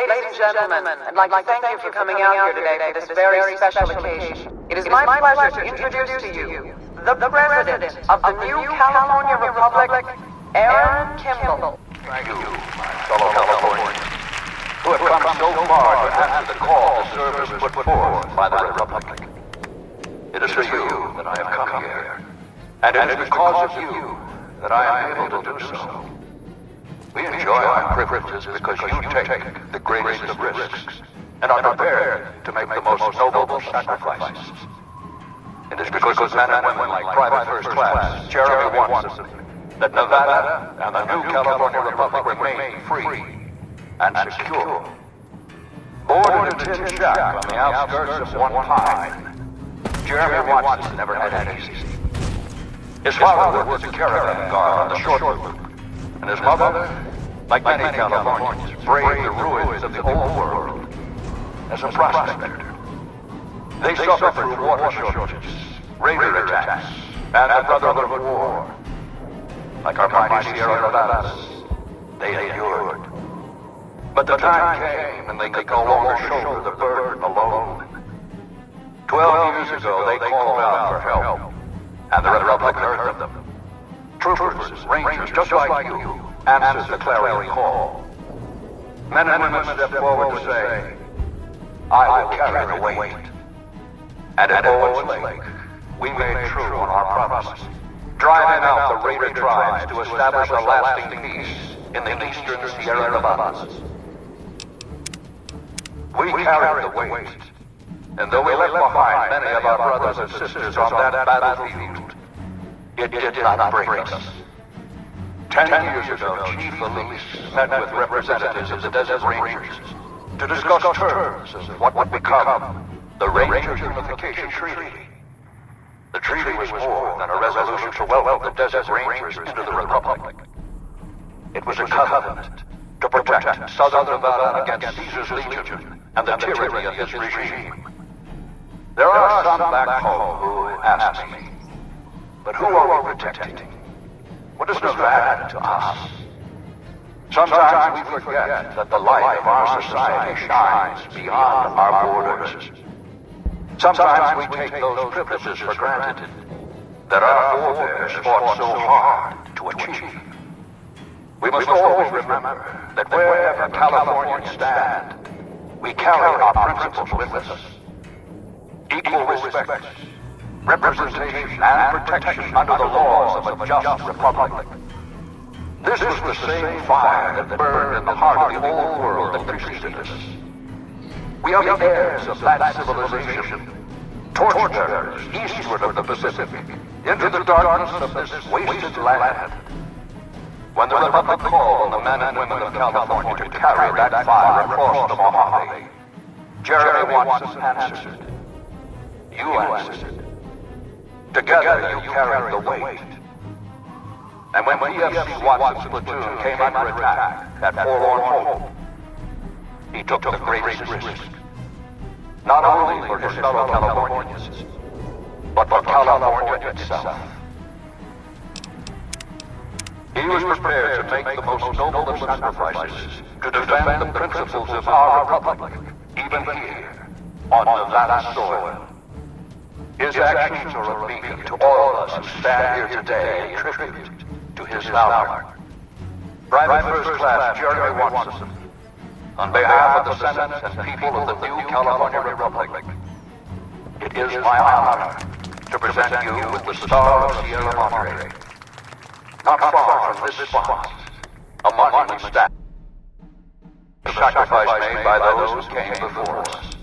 Ladies and gentlemen, I'd like to thank you for coming out here today for this very special occasion. It is my pleasure to introduce to you the President of the new California Republic, Aaron Kimball. Thank you, my fellow Californians, who have come so far to answer the call to service put forth by the Republic. It is for you that I have come here, and it is because of you that I am able to do so. We enjoy our privileges because you take the greatest of risks and are prepared to make the most noble sacrifices. It is because of men and women like Private First Class Jeremy Watson that Nevada and the new California Republic remain free and secure. Born in a tin shack on the outskirts of one pine, Jeremy Watson never had it easy. His father was a caravan guard on the short route, and his mother, like many Californians, braved the ruins of the old world as a prospector. They suffered through water shortages, raider attacks, and the brotherhood of war. Like our mighty Sierra Nevadas, they endured. But the time came and they could no longer shoulder the burden alone. 12 years ago, they called out for help, and the Republic heard them. Troopers, rangers, just like you, answered the clarion call. Men and women stepped forward to say, I will carry the weight. And at Owens Lake, we made true on our promise, driving out the raider tribes to establish a lasting peace in the eastern Sierra Nevadas. We carried the weight, and though we left behind many of our brothers and sisters on that battlefield, it did not break us. 10 years ago, Chief Elise met with representatives of the Desert Rangers to discuss terms of what would become the Ranger Unification Treaty. The treaty was more than a resolution to welcome the Desert Rangers into the Republic. It was a covenant to protect Southern Nevada against Caesar's Legion and the tyranny of his regime. There are some back home who ask me, but who are we protecting? What is Nevada to us? Sometimes we forget that the light of our society shines beyond our borders. Sometimes we take those privileges for granted that our forebears fought so hard to achieve. We must always remember that wherever Californians stand, we carry our principles with us. Equal respect, representation, and protection under the laws of a just republic. This was the same fire that burned in the heart of the old world that preceded us. We are the heirs of that civilization, torchbearers eastward of the Pacific, into the darkness of this wasted land. When the Republic called on the men and women of California to carry that fire across the Mojave, Jeremy Watson answered. You answered. Together you carried the weight. And when PFC Watson's platoon came under attack at Forlorn Hope, he took the greatest risk. Not only for his fellow Californians, but for California itself. He was prepared to make the most noble of sacrifices to defend the principles of our republic, even here, on Nevada soil. His actions are a beacon to all of us who stand here today in tribute to his valor. Private First Class Jeremy Watson, on behalf of the Senate and people of the new California Republic, it is my honor to present you with the Star of Sierra Madre. Not far from this spot, a monument statue, a sacrifice made by those who came before us.